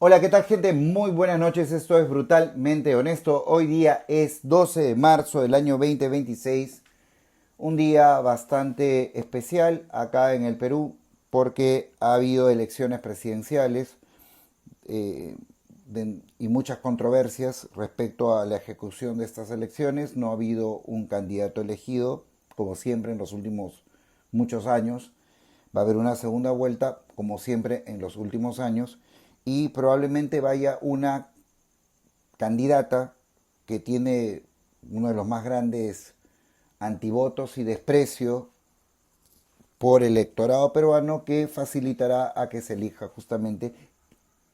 Hola, ¿qué tal gente? Muy buenas noches, esto es Brutalmente Honesto. Hoy día es 12 de marzo del año 2026, un día bastante especial acá en el Perú porque ha habido elecciones presidenciales eh, y muchas controversias respecto a la ejecución de estas elecciones. No ha habido un candidato elegido, como siempre en los últimos muchos años. Va a haber una segunda vuelta, como siempre en los últimos años, y probablemente vaya una candidata que tiene uno de los más grandes antivotos y desprecio por el electorado peruano, que facilitará a que se elija justamente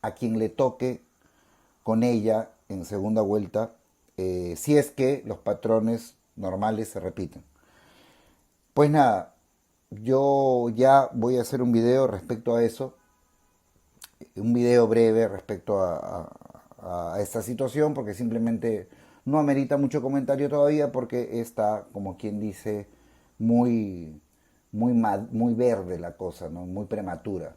a quien le toque con ella en segunda vuelta, si es que los patrones normales se repiten. Pues nada, yo ya voy a hacer un video respecto a eso, un video breve respecto a esta situación, porque simplemente no amerita mucho comentario todavía, porque está, como quien dice, muy verde la cosa, ¿no? Muy prematura.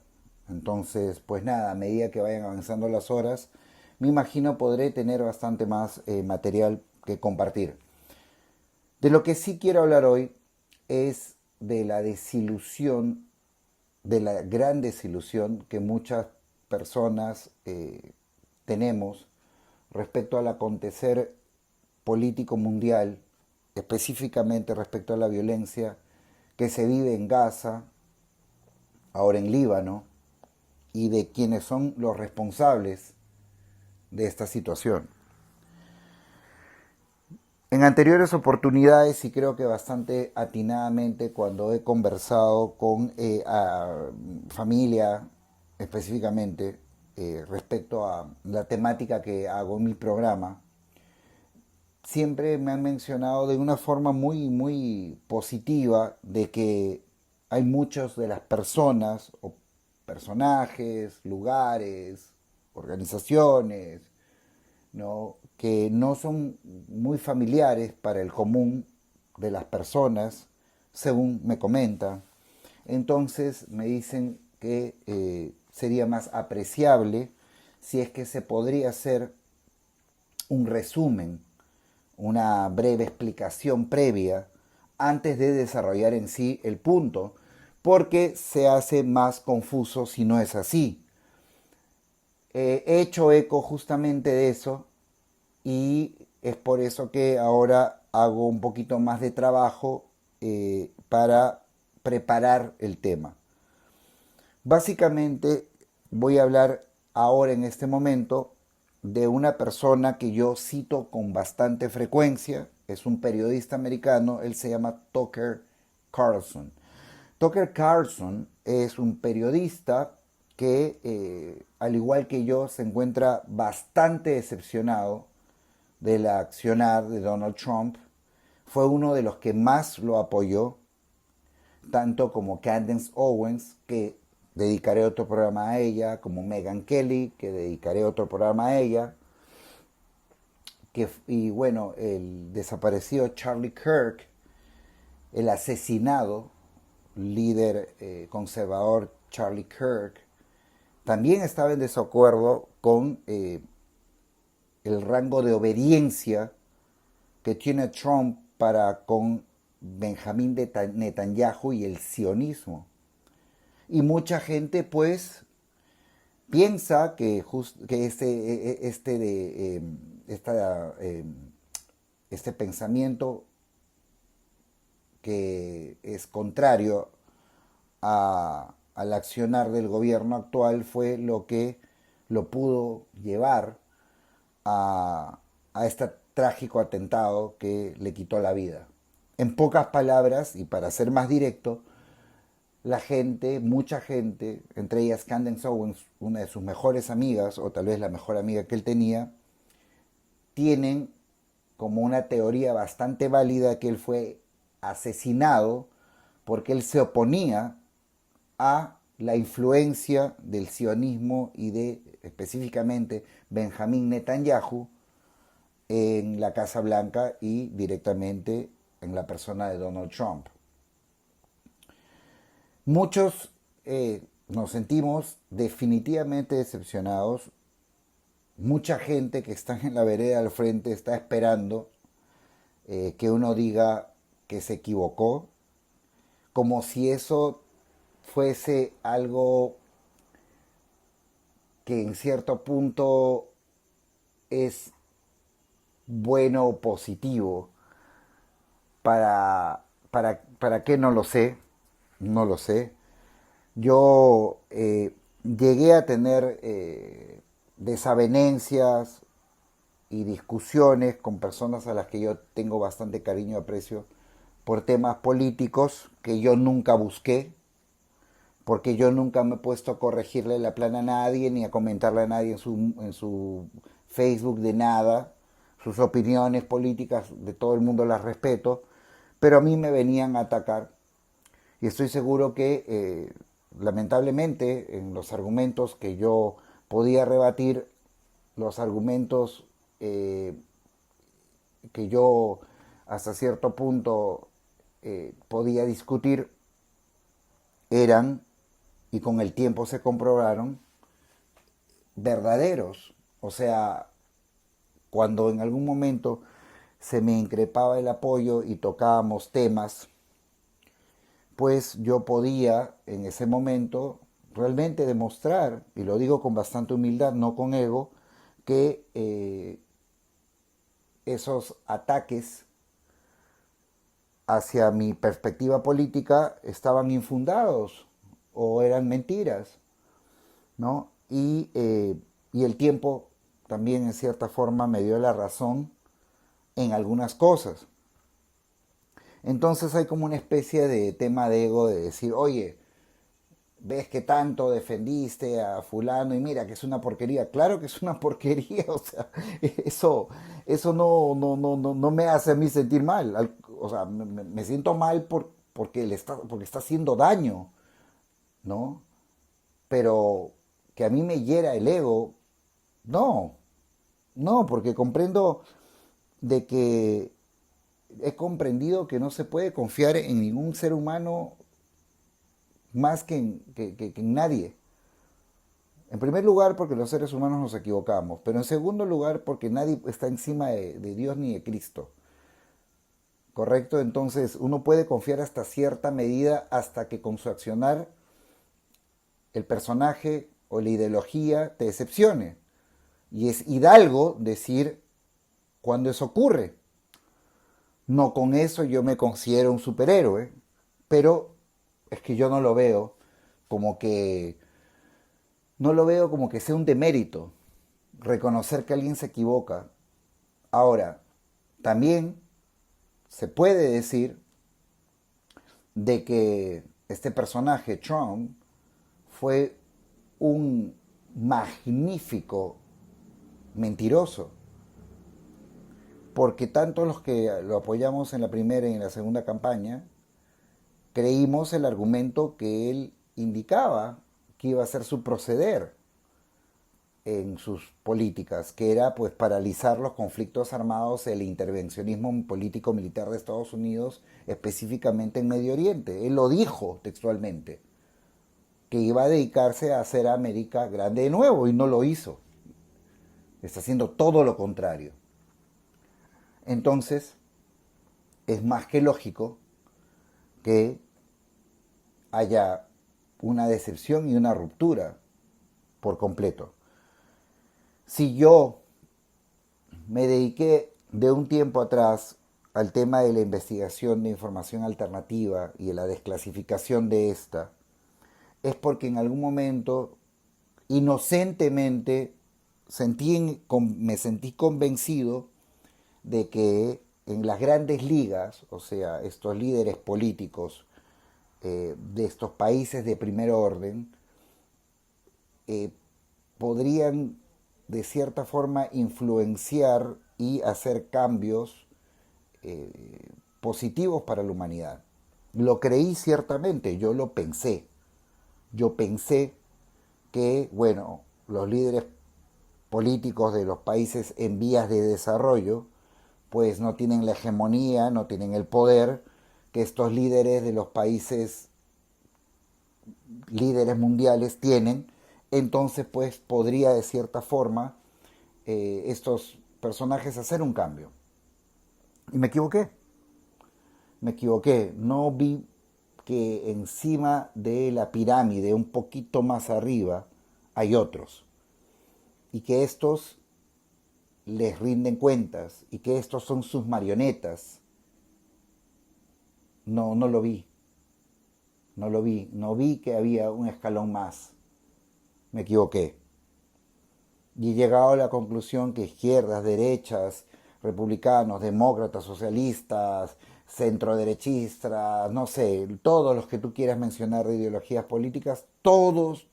Entonces, pues nada, a medida que vayan avanzando las horas, me imagino podré tener bastante más material que compartir. De lo que sí quiero hablar hoy es de la desilusión, de la gran desilusión que muchas personas tenemos respecto al acontecer político mundial, específicamente respecto a la violencia que se vive en Gaza, ahora en Líbano, y de quienes son los responsables de esta situación. En anteriores oportunidades, y creo que bastante atinadamente, cuando he conversado con familia específicamente respecto a la temática que hago en mi programa, siempre me han mencionado de una forma muy positiva de que hay muchas de las personas o personajes, lugares, organizaciones, ¿no? Que no son muy familiares para el común de las personas, según me comentan. Entonces me dicen que sería más apreciable si es que se podría hacer un resumen, una breve explicación previa antes de desarrollar en sí el punto, porque se hace más confuso si no es así. He hecho eco justamente de eso y es por eso que ahora hago un poquito más de trabajo para preparar el tema. Básicamente voy a hablar ahora en este momento de una persona que yo cito con bastante frecuencia. Es un periodista americano, él se llama Tucker Carlson. Tucker Carlson es un periodista que, al igual que yo, se encuentra bastante decepcionado del accionar de Donald Trump. Fue uno de los que más lo apoyó, tanto como Candace Owens, que dedicaré otro programa a ella, como Megyn Kelly, que dedicaré otro programa a ella, y bueno, el desaparecido Charlie Kirk, el asesinado líder conservador Charlie Kirk, también estaba en desacuerdo con el rango de obediencia que tiene Trump para con Benjamín Netanyahu y el sionismo. Y mucha gente pues piensa que, que este pensamiento que es contrario al accionar del gobierno actual fue lo que lo pudo llevar a este trágico atentado que le quitó la vida. En pocas palabras, y para ser más directo, la gente, mucha gente, entre ellas Candace Owens, una de sus mejores amigas, o tal vez la mejor amiga que él tenía, tienen como una teoría bastante válida que él fue asesinado porque él se oponía a la influencia del sionismo y de específicamente Benjamín Netanyahu en la Casa Blanca y directamente en la persona de Donald Trump. Muchos nos sentimos definitivamente decepcionados. mucha gente que está en la vereda al frente está esperando que uno diga que se equivocó, como si eso fuese algo que en cierto punto es bueno o positivo. ¿Para qué? No lo sé, no lo sé. Yo llegué a tener desavenencias y discusiones con personas a las que yo tengo bastante cariño y aprecio por temas políticos que yo nunca busqué, porque yo nunca me he puesto a corregirle la plana a nadie ni a comentarle a nadie en su Facebook de nada. Sus opiniones políticas de todo el mundo las respeto, pero a mí me venían a atacar y estoy seguro que lamentablemente en los argumentos que yo podía rebatir, los argumentos que yo hasta cierto punto podía discutir eran, y con el tiempo se comprobaron, verdaderos. O sea, cuando en algún momento se me increpaba el apoyo y tocábamos temas, pues yo podía en ese momento realmente demostrar, y lo digo con bastante humildad, no con ego, que esos ataques hacia mi perspectiva política estaban infundados o eran mentiras, ¿no? Y el tiempo también en cierta forma me dio la razón en algunas cosas. Entonces hay como una especie de tema de ego de decir, oye, ves que tanto defendiste a fulano y mira que es una porquería. Claro que es una porquería, o sea, eso, eso no me hace a mí sentir mal. O sea, me siento mal porque está haciendo daño, ¿no? Pero que a mí me hiera el ego, no, no, porque comprendo de que he comprendido que no se puede confiar en ningún ser humano más que en nadie. En primer lugar, porque los seres humanos nos equivocamos, pero en segundo lugar, porque nadie está encima de Dios ni de Cristo. ¿Correcto? Entonces, uno puede confiar hasta cierta medida hasta que con su accionar el personaje o la ideología te decepcione. Y es hidalgo decir cuando eso ocurre. No con eso yo me considero un superhéroe, pero es que yo no lo veo como que no lo veo como que sea un demérito reconocer que alguien se equivoca. Ahora, también se puede decir de que este personaje, Trump, fue un magnífico mentiroso, porque tanto los que lo apoyamos en la primera y en la segunda campaña, creímos el argumento que él indicaba que iba a ser su proceder en sus políticas, que era pues paralizar los conflictos armados, el intervencionismo político militar de Estados Unidos, específicamente en Medio Oriente. Él lo dijo textualmente, que iba a dedicarse a hacer a América grande de nuevo y no lo hizo. Está haciendo todo lo contrario. Entonces, es más que lógico que haya una decepción y una ruptura por completo. Si yo me dediqué de un tiempo atrás al tema de la investigación de información alternativa y de la desclasificación de esta, es porque en algún momento, inocentemente, me sentí convencido de que en las grandes ligas, o sea, estos líderes políticos de estos países de primer orden, eh, podrían de cierta forma influenciar y hacer cambios positivos para la humanidad. Lo creí ciertamente, yo lo pensé. Yo pensé que, bueno, los líderes políticos de los países en vías de desarrollo, pues no tienen la hegemonía, no tienen el poder que estos líderes de los países líderes mundiales tienen, entonces pues podría de cierta forma estos personajes a hacer un cambio. Y me equivoqué. Me equivoqué. No vi que encima de la pirámide, un poquito más arriba, hay otros. Y que estos les rinden cuentas y que estos son sus marionetas. No, no lo vi. No lo vi. No vi que había un escalón más. Me equivoqué. Y he llegado a la conclusión que izquierdas, derechas, republicanos, demócratas, socialistas, centroderechistas, no sé, todos los que tú quieras mencionar de ideologías políticas, todos,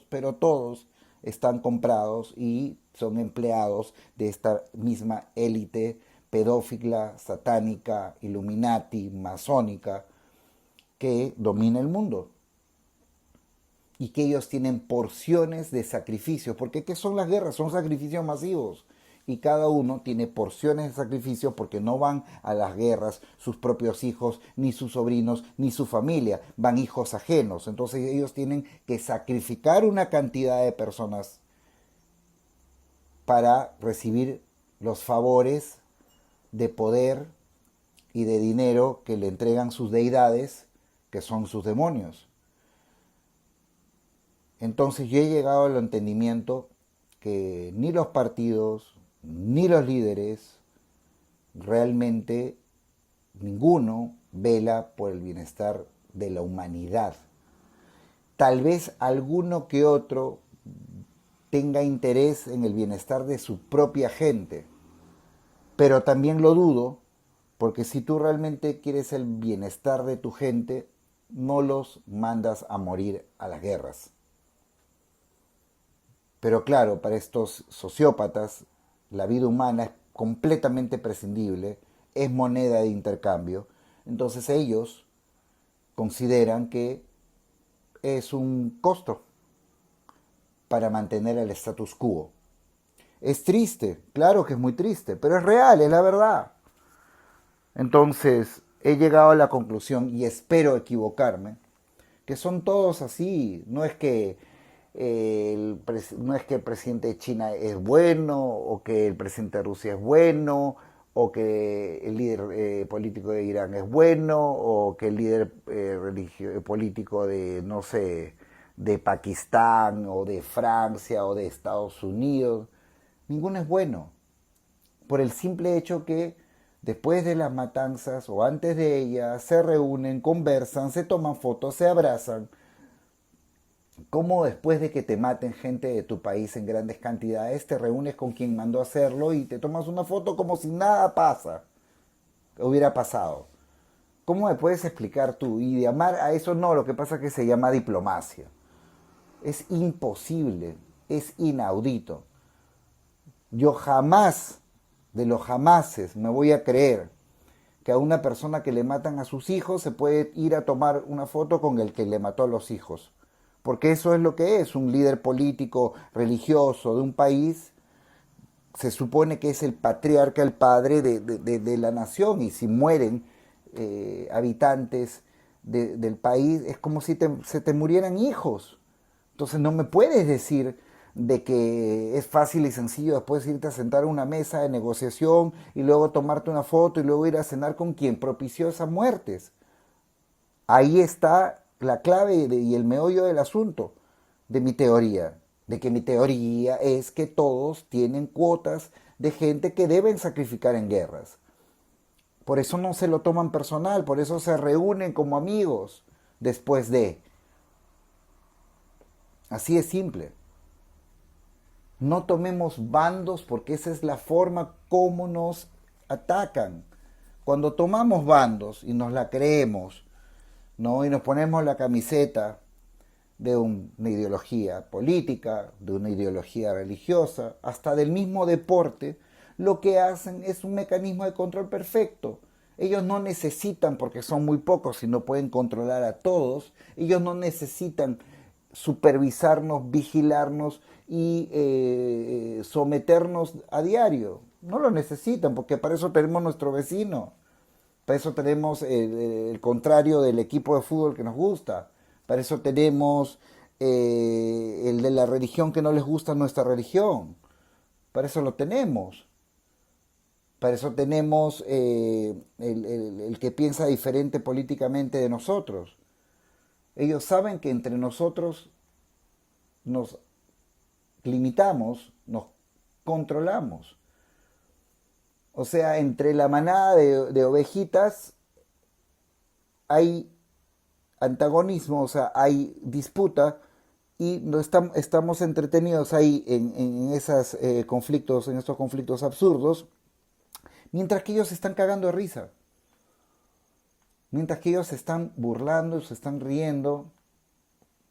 pero todos están comprados y son empleados de esta misma élite pedófila, satánica, illuminati, masónica, que domina el mundo y que ellos tienen porciones de sacrificios, porque ¿qué son las guerras? Son sacrificios masivos y cada uno tiene porciones de sacrificio porque no van a las guerras sus propios hijos, ni sus sobrinos, ni su familia, van hijos ajenos, entonces ellos tienen que sacrificar una cantidad de personas para recibir los favores de poder y de dinero que le entregan sus deidades, que son sus demonios. Entonces yo he llegado al entendimiento que ni los partidos, ni los líderes, realmente ninguno vela por el bienestar de la humanidad. Tal vez alguno que otro tenga interés en el bienestar de su propia gente, pero también lo dudo, porque si tú realmente quieres el bienestar de tu gente, no los mandas a morir a las guerras. Pero claro, para estos sociópatas, la vida humana es completamente prescindible, es moneda de intercambio. Entonces ellos consideran que es un costo para mantener el status quo. Es triste, claro que es muy triste, pero es real, es la verdad. Entonces he llegado a la conclusión, y espero equivocarme, que son todos así. No es que el presidente de China es bueno, o que el presidente de Rusia es bueno, o que el líder político de Irán es bueno, o que el líder político de, no sé, de Pakistán, o de Francia, o de Estados Unidos. Ninguno es bueno, por el simple hecho que después de las matanzas o antes de ellas se reúnen, conversan, se toman fotos, se abrazan. ¿Cómo después de que te maten gente de tu país en grandes cantidades te reúnes con quien mandó a hacerlo y te tomas una foto como si nada hubiera pasado? ¿Cómo me puedes explicar tú? Y de amar a eso no, lo que pasa es que se llama diplomacia. Es imposible, es inaudito. Yo jamás, de los jamases, me voy a creer que a una persona que le matan a sus hijos se puede ir a tomar una foto con el que le mató a los hijos. Porque eso es lo que es, un líder político, religioso de un país, se supone que es el patriarca, el padre de la nación, y si mueren habitantes del país, es como si se te murieran hijos. Entonces no me puedes decir de que es fácil y sencillo después irte a sentar a una mesa de negociación y luego tomarte una foto y luego ir a cenar con quien propició esas muertes. Ahí está la clave y el meollo del asunto de mi teoría. De que mi teoría es que todos tienen cuotas de gente que deben sacrificar en guerras. Por eso no se lo toman personal, por eso se reúnen como amigos después de. Así es simple. No tomemos bandos porque esa es la forma como nos atacan. Cuando tomamos bandos y nos la creemos, ¿no? Y nos ponemos la camiseta de una ideología política, de una ideología religiosa, hasta del mismo deporte, lo que hacen es un mecanismo de control perfecto. Ellos no necesitan, porque son muy pocos y no pueden controlar a todos, ellos no necesitan supervisarnos, vigilarnos y someternos a diario. No lo necesitan, porque para eso tenemos nuestro vecino. Para eso tenemos el contrario del equipo de fútbol que nos gusta. Para eso tenemos el de la religión que no les gusta nuestra religión. Para eso lo tenemos. Para eso tenemos el que piensa diferente políticamente de nosotros. Ellos saben que entre nosotros nos limitamos, nos controlamos. O sea, entre la manada de ovejitas hay antagonismo, o sea, hay disputa y no estamos entretenidos ahí en esos conflictos, en estos conflictos absurdos, mientras que ellos se están cagando de risa, mientras que ellos se están burlando, se están riendo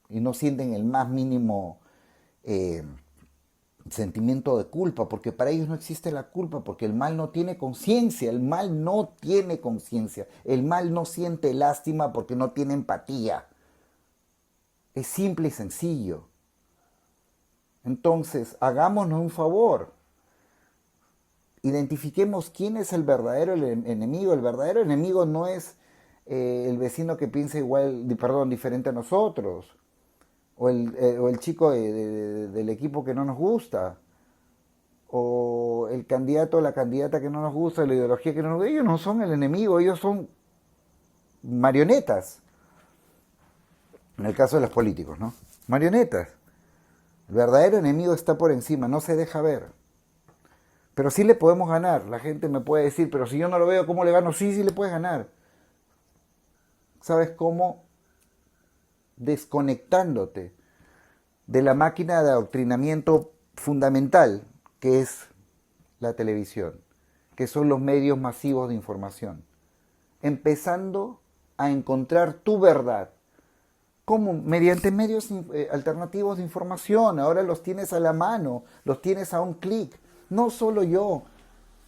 y no sienten el más mínimo eh, sentimiento de culpa, porque para ellos no existe la culpa, porque el mal no tiene conciencia, el mal no tiene conciencia, el mal no siente lástima porque no tiene empatía. Es simple y sencillo. Entonces, hagámonos un favor. Identifiquemos quién es el verdadero enemigo. El verdadero enemigo no es el vecino que piensa igual, perdón, diferente a nosotros. O el chico del equipo que no nos gusta. O el candidato o la candidata que no nos gusta, la ideología que no nos gusta. Ellos no son el enemigo, ellos son marionetas. En el caso de los políticos, ¿no? Marionetas. El verdadero enemigo está por encima, no se deja ver. Pero sí le podemos ganar. La gente me puede decir, pero si yo no lo veo, ¿cómo le gano? Sí, sí le puedes ganar. ¿Sabes cómo? Desconectándote de la máquina de adoctrinamiento fundamental que es la televisión, que son los medios masivos de información. Empezando a encontrar tu verdad. ¿Cómo? Mediante medios alternativos de información. Ahora los tienes a la mano, los tienes a un clic. No solo yo,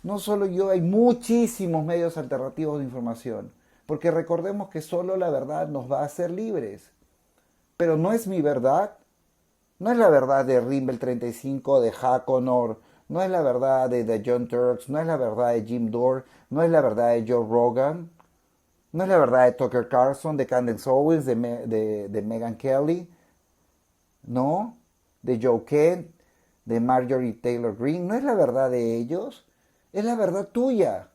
no solo yo, hay muchísimos medios alternativos de información. Porque recordemos que solo la verdad nos va a hacer libres. Pero no es mi verdad, no es la verdad de Rimbel 35, de Haconor, no es la verdad de The John Turks, no es la verdad de Jim Dore, no es la verdad de Joe Rogan, no es la verdad de Tucker Carlson, de Candace Owens, de Megyn Kelly, no, de Joe Kent, de Marjorie Taylor Greene, no es la verdad de ellos, es la verdad tuya.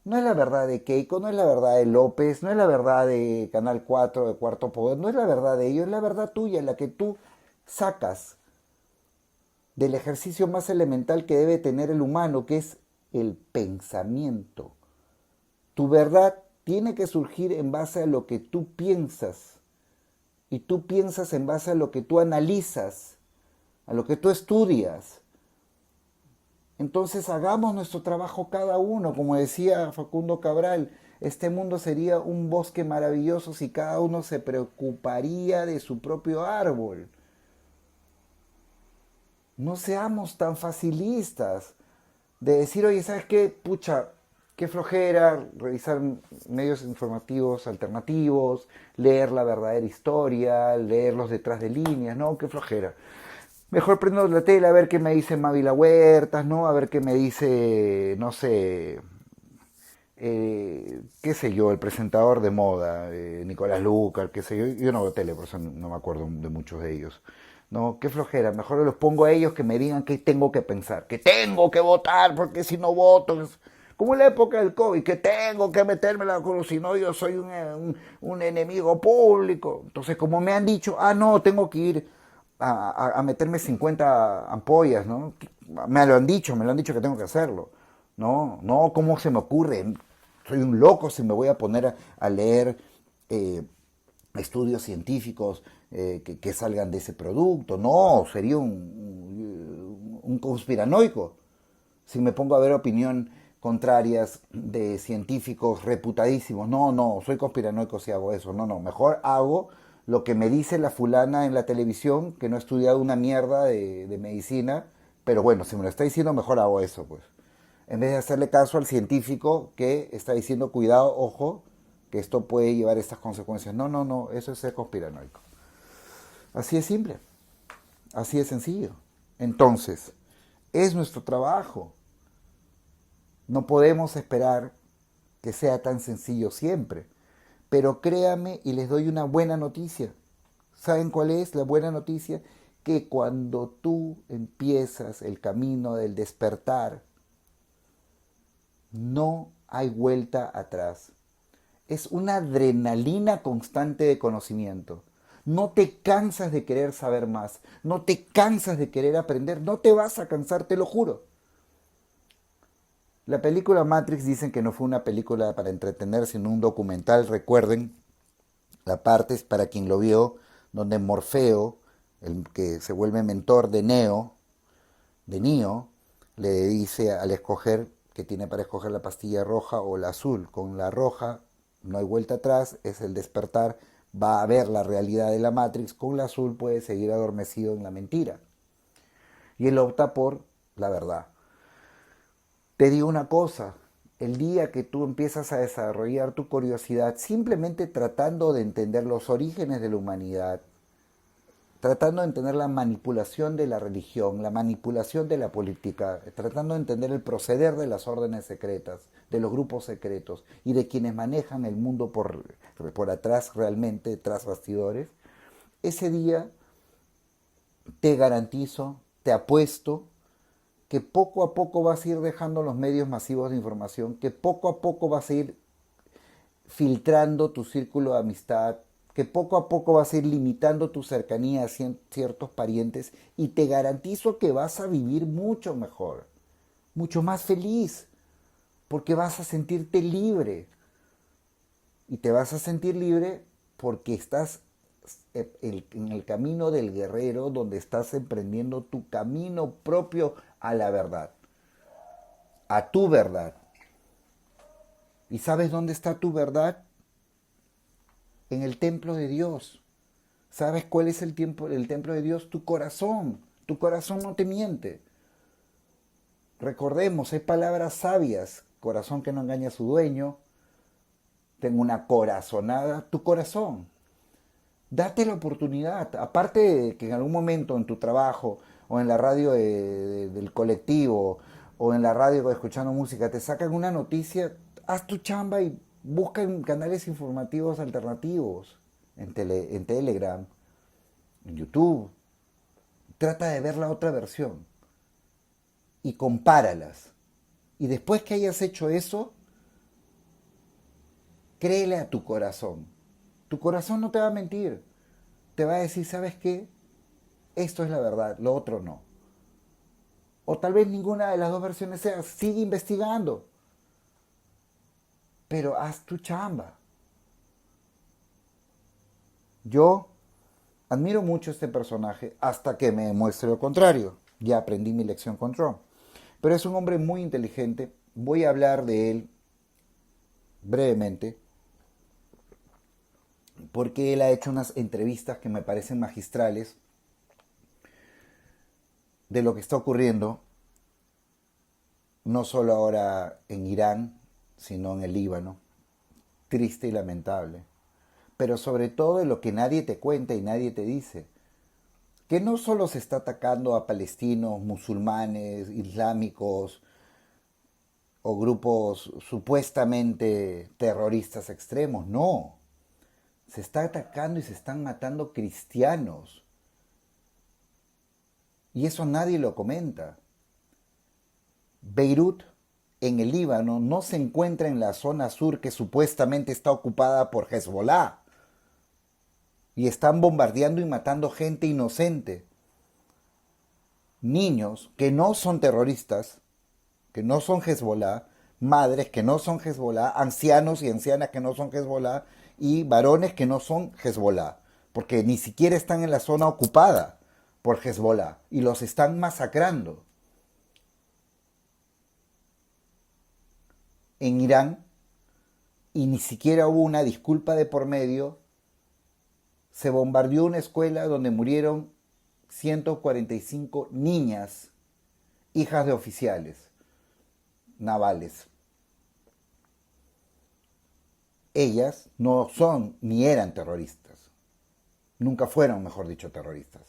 No es la verdad de Keiko, no es la verdad de López, no es la verdad de Canal 4, de Cuarto Poder, no es la verdad de ellos, es la verdad tuya, la que tú sacas del ejercicio más elemental que debe tener el humano, que es el pensamiento. Tu verdad tiene que surgir en base a lo que tú piensas. Y tú piensas en base a lo que tú analizas, a lo que tú estudias. Entonces hagamos nuestro trabajo cada uno, como decía Facundo Cabral, este mundo sería un bosque maravilloso si cada uno se preocuparía de su propio árbol. No seamos tan facilistas de decir, oye, ¿sabes qué? Pucha, qué flojera revisar medios informativos alternativos, leer la verdadera historia, leer los detrás de líneas, ¿no? Qué flojera. Mejor prendo la tele a ver qué me dice Mávila Huertas, ¿no? A ver qué me dice, no sé, qué sé yo, el presentador de moda, Nicolás Lucar, qué sé yo. Yo no veo tele, por eso no me acuerdo de muchos de ellos. No, qué flojera. Mejor los pongo a ellos que me digan qué tengo que pensar, que tengo que votar, porque si no voto, como en la época del COVID, que tengo que meterme la cruz, si no yo soy un enemigo público. Entonces, como me han dicho, no, tengo que ir a meterme 50 ampollas, ¿no? Me lo han dicho que tengo que hacerlo. No, no, ¿cómo se me ocurre? Soy un loco si me voy a poner a leer estudios científicos que salgan de ese producto. No, sería un conspiranoico si me pongo a ver opinión contrarias de científicos reputadísimos. No, no, soy conspiranoico si hago eso. No, no, mejor hago lo que me dice la fulana en la televisión, que no ha estudiado una mierda de medicina, pero bueno, si me lo está diciendo, mejor hago eso, pues. En vez de hacerle caso al científico que está diciendo, cuidado, ojo, que esto puede llevar estas consecuencias. No, no, no, eso es ser conspiranoico. Así es simple, así es sencillo. Entonces, es nuestro trabajo. No podemos esperar que sea tan sencillo siempre. Pero créame y les doy una buena noticia. ¿Saben cuál es la buena noticia? que cuando tú empiezas el camino del despertar, no hay vuelta atrás. Es una adrenalina constante de conocimiento. No te cansas de querer saber más, no te cansas de querer aprender, no te vas a cansar, te lo juro. La película Matrix dicen que no fue una película para entretener, sino un documental. Recuerden, la parte es para quien lo vio, donde Morfeo, el que se vuelve mentor de Neo, le dice al escoger que tiene para escoger la pastilla roja o la azul. Con la roja no hay vuelta atrás, es el despertar, va a ver la realidad de la Matrix. Con la azul puede seguir adormecido en la mentira. Y él opta por la verdad. Te digo una cosa, el día que tú empiezas a desarrollar tu curiosidad simplemente tratando de entender los orígenes de la humanidad, tratando de entender la manipulación de la religión, la manipulación de la política, tratando de entender el proceder de las órdenes secretas, de los grupos secretos y de quienes manejan el mundo por atrás realmente, tras bastidores, ese día te garantizo, te apuesto, que poco a poco vas a ir dejando los medios masivos de información, que poco a poco vas a ir filtrando tu círculo de amistad, que poco a poco vas a ir limitando tu cercanía a ciertos parientes y te garantizo que vas a vivir mucho mejor, mucho más feliz, porque vas a sentirte libre. Y te vas a sentir libre porque estás en el camino del guerrero, donde estás emprendiendo tu camino propio a la verdad, a tu verdad. ¿Y sabes dónde está tu verdad? En el templo de Dios. ¿Sabes cuál es el templo de Dios? Tu corazón. Tu corazón no te miente. Recordemos, hay palabras sabias. Corazón que no engaña a su dueño. Tengo una corazonada. Tu corazón. Date la oportunidad. Aparte de que en algún momento en tu trabajo o en la radio del colectivo o en la radio escuchando música te sacan una noticia, haz tu chamba y busca en canales informativos alternativos, en Telegram, en YouTube. Trata de ver la otra versión y compáralas. Y después que hayas hecho eso, créele a tu corazón. Tu corazón no te va a mentir. Te va a decir, ¿sabes qué? Esto es la verdad, lo otro no. O tal vez ninguna de las dos versiones sea. Sigue investigando. Pero haz tu chamba. Yo admiro mucho a este personaje hasta que me demuestre lo contrario. Ya aprendí mi lección con Trump. Pero es un hombre muy inteligente. Voy a hablar de él brevemente porque él ha hecho unas entrevistas que me parecen magistrales de lo que está ocurriendo, no solo ahora en Irán, sino en el Líbano. Triste y lamentable. Pero sobre todo de lo que nadie te cuenta y nadie te dice. Que no solo se está atacando a palestinos, musulmanes, islámicos o grupos supuestamente terroristas extremos, no. Se está atacando y se están matando cristianos. Y eso nadie lo comenta. Beirut, en el Líbano, no se encuentra en la zona sur que supuestamente está ocupada por Hezbollah. Y están bombardeando y matando gente inocente. Niños que no son terroristas, que no son Hezbollah, madres que no son Hezbollah, ancianos y ancianas que no son Hezbollah y varones que no son Hezbollah, porque ni siquiera están en la zona ocupada por Hezbollah y los están masacrando. En Irán, y ni siquiera hubo una disculpa de por medio, se bombardeó una escuela donde murieron 145 niñas, hijas de oficiales navales. Ellas no son ni eran terroristas. Nunca fueron, mejor dicho, terroristas.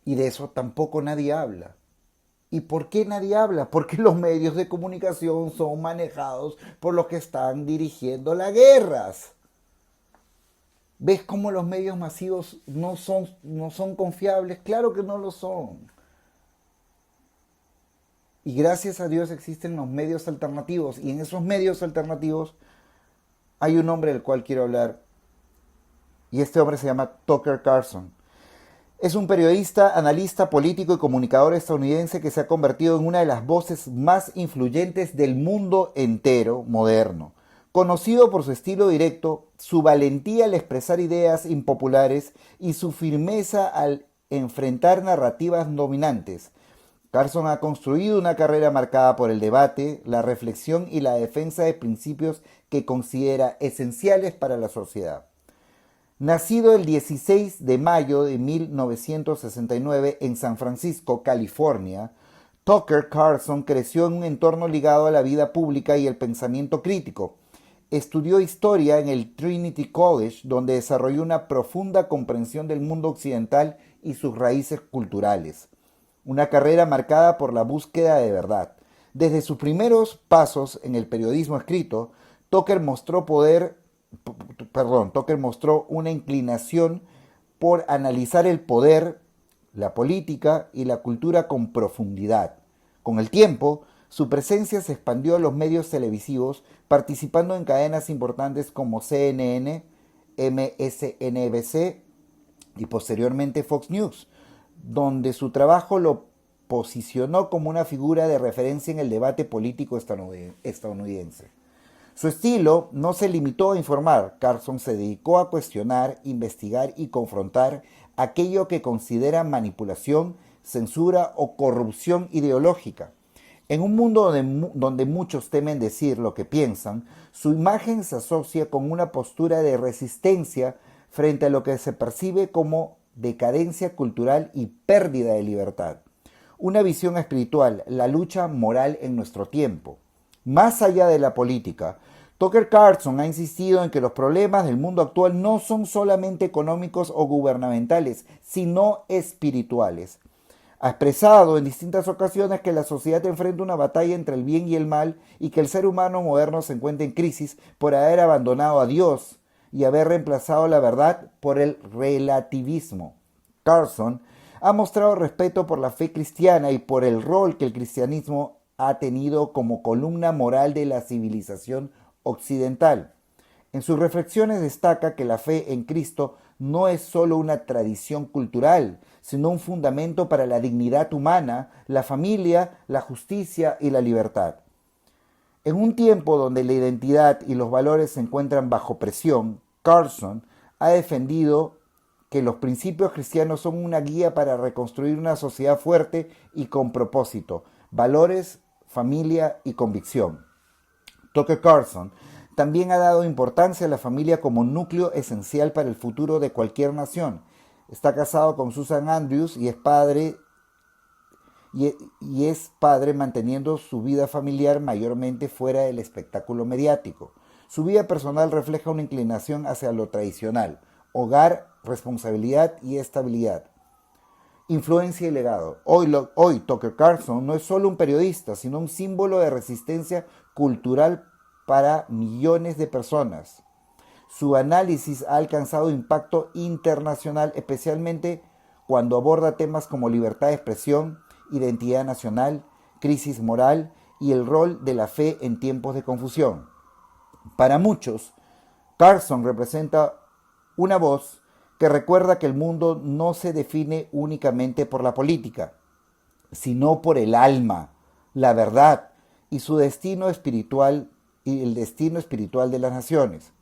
Y de eso tampoco nadie habla. ¿Y por qué nadie habla? Porque los medios de comunicación son manejados por los que están dirigiendo las guerras. ¿Ves cómo los medios masivos no son confiables? Claro que no lo son. Y gracias a Dios existen los medios alternativos. Y en esos medios alternativos hay un hombre del cual quiero hablar. Y este hombre se llama Tucker Carlson. Es un periodista, analista, político y comunicador estadounidense que se ha convertido en una de las voces más influyentes del mundo entero moderno. Conocido por su estilo directo, su valentía al expresar ideas impopulares y su firmeza al enfrentar narrativas dominantes, Carlson ha construido una carrera marcada por el debate, la reflexión y la defensa de principios que considera esenciales para la sociedad. Nacido el 16 de mayo de 1969 en San Francisco, California, Tucker Carlson creció en un entorno ligado a la vida pública y el pensamiento crítico. Estudió historia en el Trinity College, donde desarrolló una profunda comprensión del mundo occidental y sus raíces culturales. Una carrera marcada por la búsqueda de verdad. Desde sus primeros pasos en el periodismo escrito, Tucker mostró una inclinación por analizar el poder, la política y la cultura con profundidad. Con el tiempo, su presencia se expandió a los medios televisivos, participando en cadenas importantes como CNN, MSNBC y posteriormente Fox News, donde su trabajo lo posicionó como una figura de referencia en el debate político estadounidense. Su estilo no se limitó a informar. Carlson se dedicó a cuestionar, investigar y confrontar aquello que considera manipulación, censura o corrupción ideológica. En un mundo donde muchos temen decir lo que piensan, su imagen se asocia con una postura de resistencia frente a lo que se percibe como decadencia cultural y pérdida de libertad. Una visión espiritual, la lucha moral en nuestro tiempo. Más allá de la política, Tucker Carlson ha insistido en que los problemas del mundo actual no son solamente económicos o gubernamentales, sino espirituales. Ha expresado en distintas ocasiones que la sociedad enfrenta una batalla entre el bien y el mal y que el ser humano moderno se encuentra en crisis por haber abandonado a Dios y haber reemplazado la verdad por el relativismo. Carlson ha mostrado respeto por la fe cristiana y por el rol que el cristianismo ha tenido como columna moral de la civilización occidental. En sus reflexiones destaca que la fe en Cristo no es solo una tradición cultural, sino un fundamento para la dignidad humana, la familia, la justicia y la libertad. En un tiempo donde la identidad y los valores se encuentran bajo presión, Carlson ha defendido que los principios cristianos son una guía para reconstruir una sociedad fuerte y con propósito, valores, familia y convicción. Tucker Carlson también ha dado importancia a la familia como núcleo esencial para el futuro de cualquier nación. Está casado con Susan Andrews y es padre manteniendo su vida familiar mayormente fuera del espectáculo mediático. Su vida personal refleja una inclinación hacia lo tradicional: hogar, responsabilidad y estabilidad. Influencia y legado. Hoy Tucker Carlson no es solo un periodista, sino un símbolo de resistencia cultural para millones de personas. Su análisis ha alcanzado impacto internacional, especialmente cuando aborda temas como libertad de expresión, identidad nacional, crisis moral y el rol de la fe en tiempos de confusión. Para muchos, Carlson representa una voz que recuerda que el mundo no se define únicamente por la política, sino por el alma, la verdad y su destino espiritual y el destino espiritual de las naciones.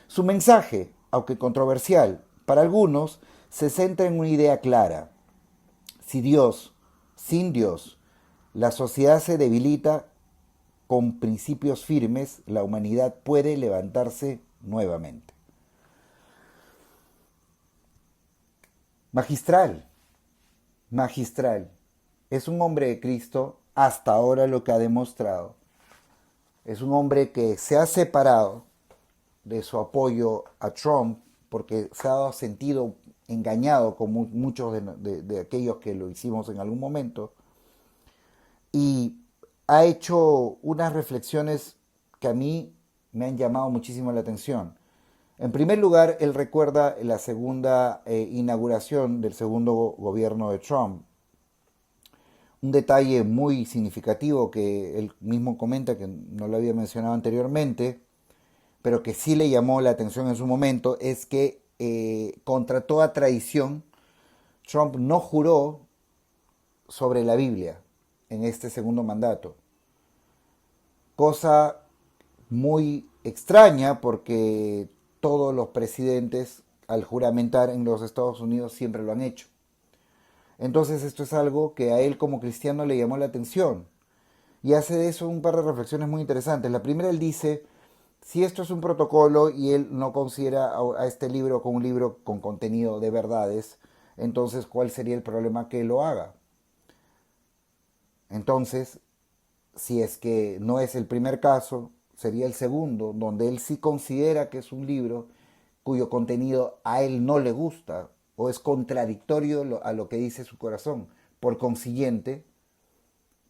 Su mensaje, aunque controversial para algunos, se centra en una idea clara. Sin Dios, la sociedad se debilita. Con principios firmes, la humanidad puede levantarse nuevamente. Magistral. Es un hombre de Cristo, hasta ahora lo que ha demostrado. Es un hombre que se ha separado de su apoyo a Trump porque se ha sentido engañado como muchos de aquellos que lo hicimos en algún momento, y ha hecho unas reflexiones que a mí me han llamado muchísimo la atención. En primer lugar, él recuerda la segunda inauguración del segundo gobierno de Trump. Un detalle muy significativo que él mismo comenta, que no lo había mencionado anteriormente, pero que sí le llamó la atención en su momento, es que contra toda tradición, Trump no juró sobre la Biblia en este segundo mandato. Cosa muy extraña porque todos los presidentes al juramentar en los Estados Unidos siempre lo han hecho. Entonces esto es algo que a él como cristiano le llamó la atención y hace de eso un par de reflexiones muy interesantes. La primera, él dice, si esto es un protocolo y él no considera a este libro como un libro con contenido de verdades, entonces ¿cuál sería el problema que él lo haga? Entonces, si es que no es el primer caso, sería el segundo, donde él sí considera que es un libro cuyo contenido a él no le gusta o es contradictorio a lo que dice su corazón. Por consiguiente,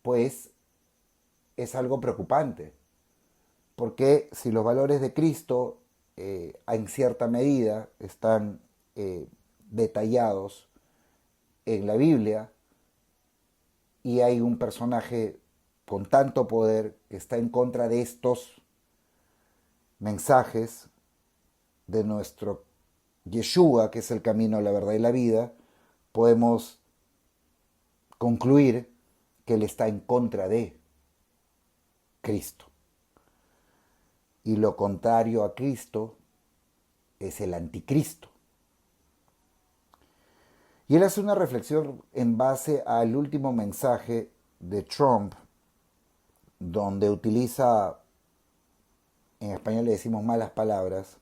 pues es algo preocupante, porque si los valores de Cristo en cierta medida están detallados en la Biblia y hay un personaje con tanto poder que está en contra de estos mensajes de nuestro Yeshua, que es el camino, la verdad y la vida, podemos concluir que él está en contra de Cristo. Y lo contrario a Cristo es el anticristo. Y él hace una reflexión en base al último mensaje de Trump, donde utiliza, en español le decimos malas palabras,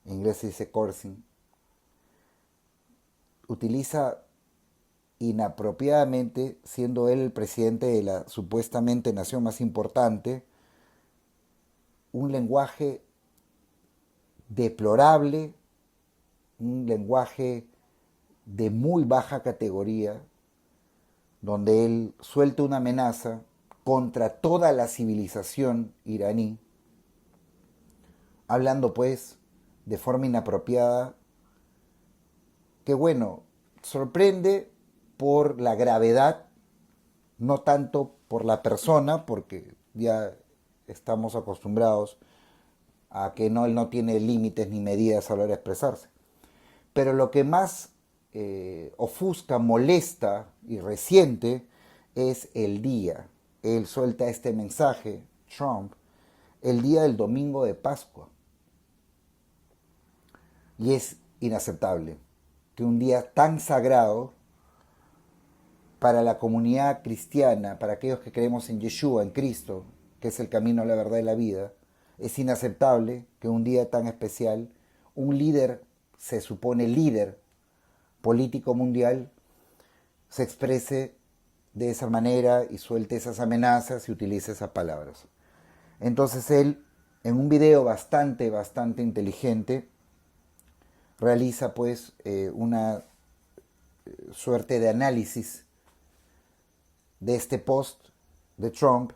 en inglés se dice cursing, utiliza inapropiadamente, siendo él el presidente de la supuestamente nación más importante, un lenguaje deplorable, un lenguaje de muy baja categoría, donde él suelta una amenaza contra toda la civilización iraní, hablando pues de forma inapropiada, que bueno, sorprende por la gravedad, no tanto por la persona, porque ya estamos acostumbrados a que no, él no tiene límites ni medidas a la hora de expresarse. Pero lo que más ofusca, molesta y resiente es el día. Él suelta este mensaje, Trump, el día del domingo de Pascua. Y es inaceptable que un día tan sagrado para la comunidad cristiana, para aquellos que creemos en Yeshua, en Cristo, que es el camino, la verdad y la vida, es inaceptable que un día tan especial, un líder, se supone líder político mundial, se exprese de esa manera y suelte esas amenazas y utilice esas palabras. Entonces él, en un video bastante inteligente, realiza pues una suerte de análisis de este post de Trump,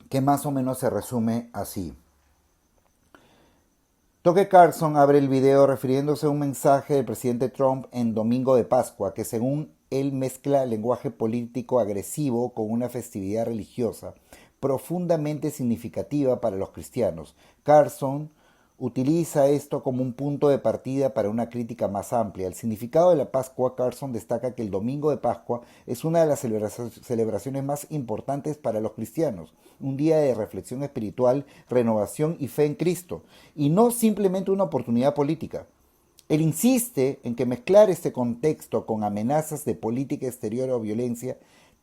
que más o menos se resume así. Tucker Carlson abre el video refiriéndose a un mensaje del presidente Trump en Domingo de Pascua, que según él mezcla lenguaje político agresivo con una festividad religiosa profundamente significativa para los cristianos. Carlson utiliza esto como un punto de partida para una crítica más amplia. El significado de la Pascua, Carlson destaca que el Domingo de Pascua es una de las celebraciones más importantes para los cristianos, un día de reflexión espiritual, renovación y fe en Cristo, y no simplemente una oportunidad política. Él insiste en que mezclar este contexto con amenazas de política exterior o violencia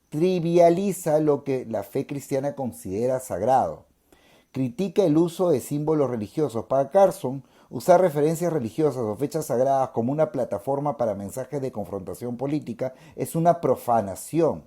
trivializa lo que la fe cristiana considera sagrado. Critica el uso de símbolos religiosos. Para Carlson, usar referencias religiosas o fechas sagradas como una plataforma para mensajes de confrontación política es una profanación.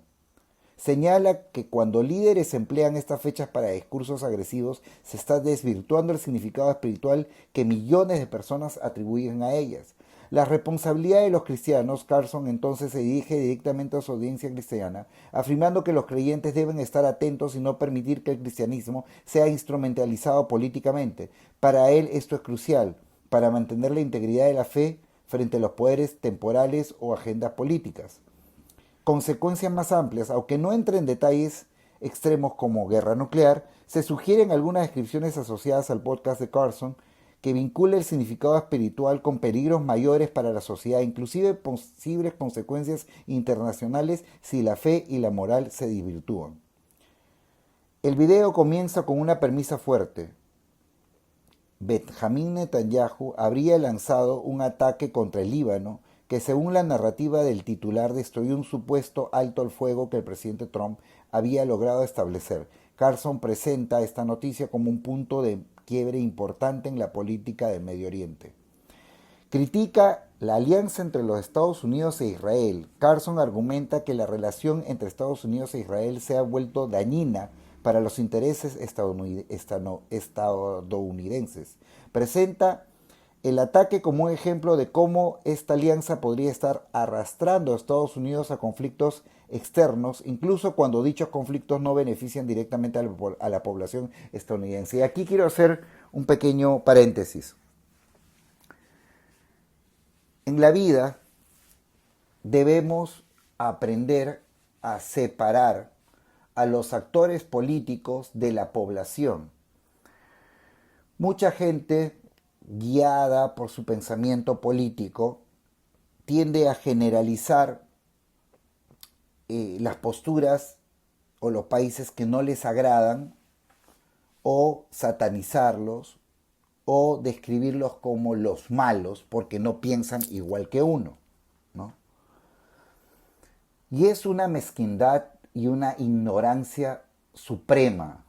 Señala que cuando líderes emplean estas fechas para discursos agresivos, se está desvirtuando el significado espiritual que millones de personas atribuyen a ellas. La responsabilidad de los cristianos, Carson entonces se dirige directamente a su audiencia cristiana, afirmando que los creyentes deben estar atentos y no permitir que el cristianismo sea instrumentalizado políticamente. Para él esto es crucial, para mantener la integridad de la fe frente a los poderes temporales o agendas políticas. Consecuencias más amplias, aunque no entre en detalles extremos como guerra nuclear, se sugieren algunas descripciones asociadas al podcast de Carson que vincula el significado espiritual con peligros mayores para la sociedad, inclusive posibles consecuencias internacionales si la fe y la moral se desvirtúan. El video comienza con una premisa fuerte. Benjamín Netanyahu habría lanzado un ataque contra el Líbano que, según la narrativa del titular, destruyó un supuesto alto al fuego que el presidente Trump había logrado establecer. Carson presenta esta noticia como un punto de quiebre importante en la política del Medio Oriente. Critica la alianza entre los Estados Unidos e Israel. Carson argumenta que la relación entre Estados Unidos e Israel se ha vuelto dañina para los intereses estadounidenses. Presenta el ataque como un ejemplo de cómo esta alianza podría estar arrastrando a Estados Unidos a conflictos externos, incluso cuando dichos conflictos no benefician directamente a la población estadounidense. Y aquí quiero hacer un pequeño paréntesis. En la vida debemos aprender a separar a los actores políticos de la población. Mucha gente, guiada por su pensamiento político, tiende a generalizar las posturas o los países que no les agradan, o satanizarlos, o describirlos como los malos porque no piensan igual que uno, ¿no? Y es una mezquindad y una ignorancia suprema,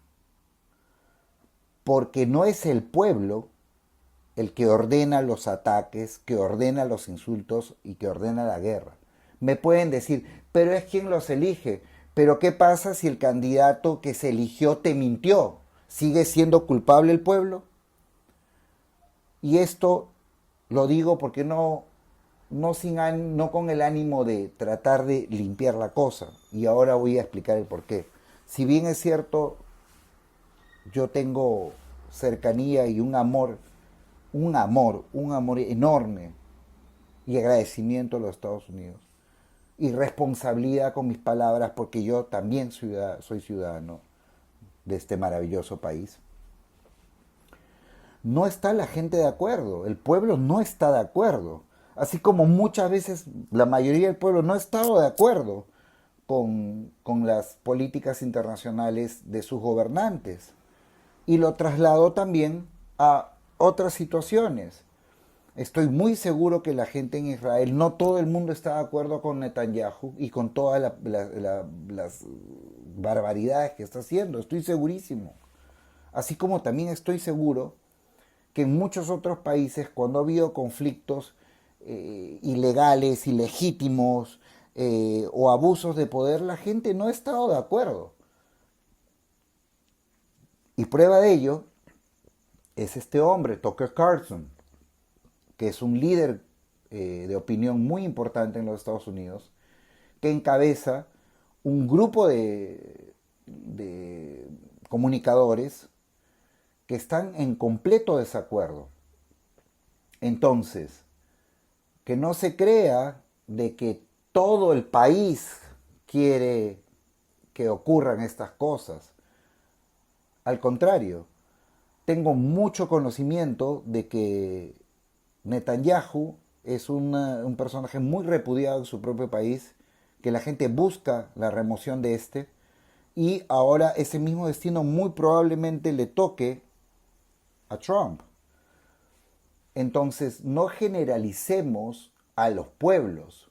porque no es el pueblo el que ordena los ataques, que ordena los insultos y que ordena la guerra. Me pueden decir, pero es quien los elige. Pero ¿qué pasa si el candidato que se eligió te mintió? ¿Sigue siendo culpable el pueblo? Y esto lo digo porque no con el ánimo de tratar de limpiar la cosa. Y ahora voy a explicar el porqué. Si bien es cierto, yo tengo cercanía y un amor enorme y agradecimiento a los Estados Unidos. Y responsabilidad con mis palabras porque yo también soy ciudadano de este maravilloso país. No está la gente de acuerdo, el pueblo no está de acuerdo. Así como muchas veces la mayoría del pueblo no ha estado de acuerdo con las políticas internacionales de sus gobernantes. Y lo trasladó también a otras situaciones. Estoy muy seguro que la gente en Israel, no todo el mundo está de acuerdo con Netanyahu y con todas las barbaridades que está haciendo. Estoy segurísimo. Así como también estoy seguro que en muchos otros países, cuando ha habido conflictos ilegales, ilegítimos o abusos de poder, la gente no ha estado de acuerdo. Y prueba de ello es este hombre, Tucker Carlson, que es un líder de opinión muy importante en los Estados Unidos, que encabeza un grupo de comunicadores que están en completo desacuerdo. Entonces, que no se crea de que todo el país quiere que ocurran estas cosas. Al contrario, tengo mucho conocimiento de que Netanyahu es un personaje muy repudiado en su propio país, que la gente busca la remoción de este, y ahora ese mismo destino muy probablemente le toque a Trump. Entonces, no generalicemos a los pueblos,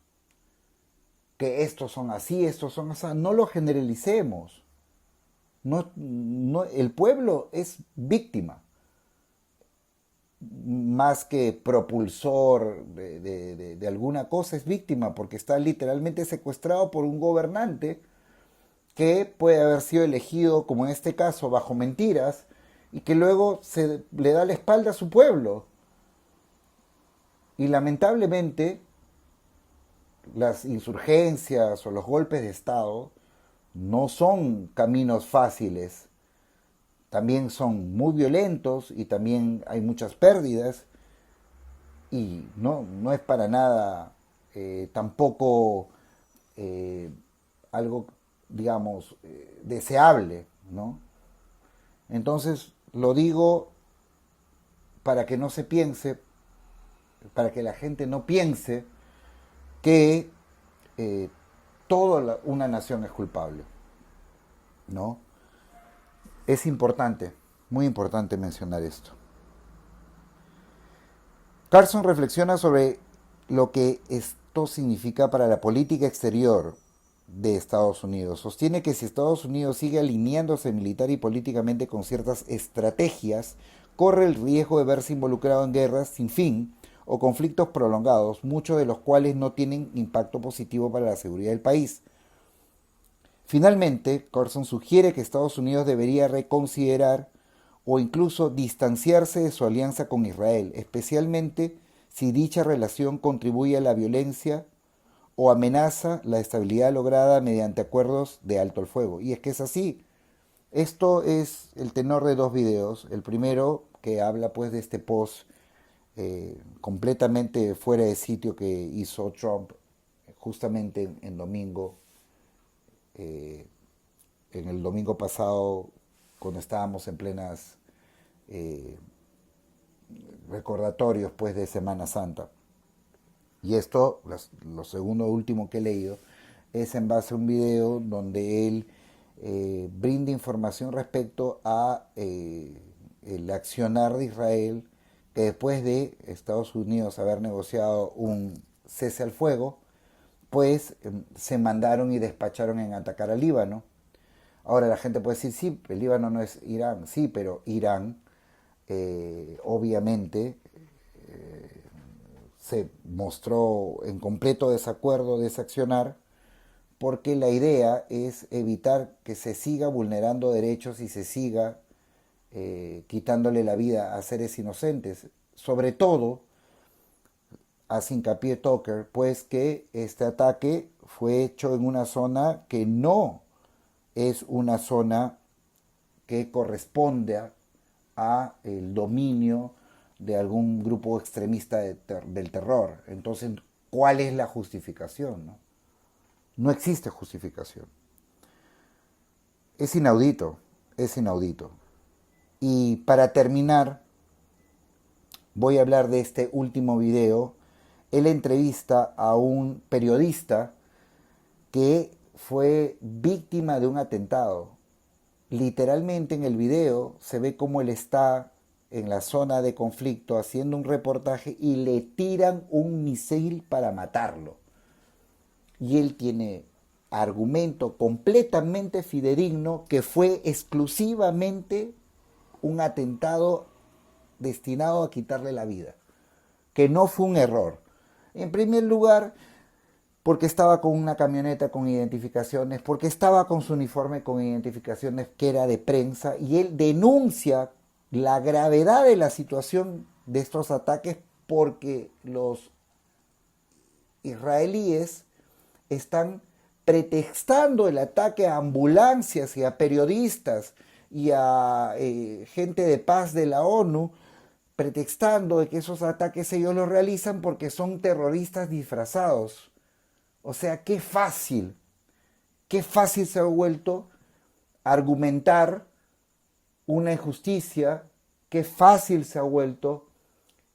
que estos son así, estos son así, no lo generalicemos. El pueblo es víctima, más que propulsor de alguna cosa, es víctima porque está literalmente secuestrado por un gobernante que puede haber sido elegido, como en este caso, bajo mentiras, y que luego le da la espalda a su pueblo. Y lamentablemente las insurgencias o los golpes de Estado no son caminos fáciles, también son muy violentos y también hay muchas pérdidas y no es para nada tampoco eh, algo, digamos, deseable, ¿no? Entonces, lo digo para que no se piense, para que la gente no piense que eh, toda una nación es culpable, ¿no? Es importante, muy importante mencionar esto. Carson reflexiona sobre lo que esto significa para la política exterior de Estados Unidos. Sostiene que si Estados Unidos sigue alineándose militar y políticamente con ciertas estrategias, corre el riesgo de verse involucrado en guerras sin fin o conflictos prolongados, muchos de los cuales no tienen impacto positivo para la seguridad del país. Finalmente, Carson sugiere que Estados Unidos debería reconsiderar o incluso distanciarse de su alianza con Israel, especialmente si dicha relación contribuye a la violencia o amenaza la estabilidad lograda mediante acuerdos de alto el fuego. Y es que es así. Esto es el tenor de dos videos. El primero que habla pues de este post completamente fuera de sitio que hizo Trump justamente en domingo, eh, en el domingo pasado, cuando estábamos en plenas eh, recordatorios pues de Semana Santa. Y esto, lo segundo último que he leído, es en base a un video donde él brinda información respecto a el accionar de Israel, que después de Estados Unidos haber negociado un cese al fuego, pues se mandaron y despacharon en atacar al Líbano. Ahora la gente puede decir, sí, el Líbano no es Irán, sí, pero Irán obviamente se mostró en completo desacuerdo de ese accionar porque la idea es evitar que se siga vulnerando derechos y se siga quitándole la vida a seres inocentes. Sobre todo, hace hincapié Tucker, pues que este ataque fue hecho en una zona que no es una zona que corresponde a el dominio de algún grupo extremista del terror. Entonces, ¿cuál es la justificación? No existe justificación. Es inaudito, es inaudito. Y para terminar, voy a hablar de este último video. Él entrevista a un periodista que fue víctima de un atentado. Literalmente en el video se ve cómo él está en la zona de conflicto haciendo un reportaje y le tiran un misil para matarlo. Y él tiene argumento completamente fidedigno que fue exclusivamente un atentado destinado a quitarle la vida, que no fue un error. En primer lugar, porque estaba con una camioneta con identificaciones, porque estaba con su uniforme con identificaciones que era de prensa, y él denuncia la gravedad de la situación de estos ataques porque los israelíes están pretextando el ataque a ambulancias y a periodistas y a gente de paz de la ONU, pretextando de que esos ataques ellos los realizan porque son terroristas disfrazados. O sea, qué fácil se ha vuelto argumentar una injusticia, qué fácil se ha vuelto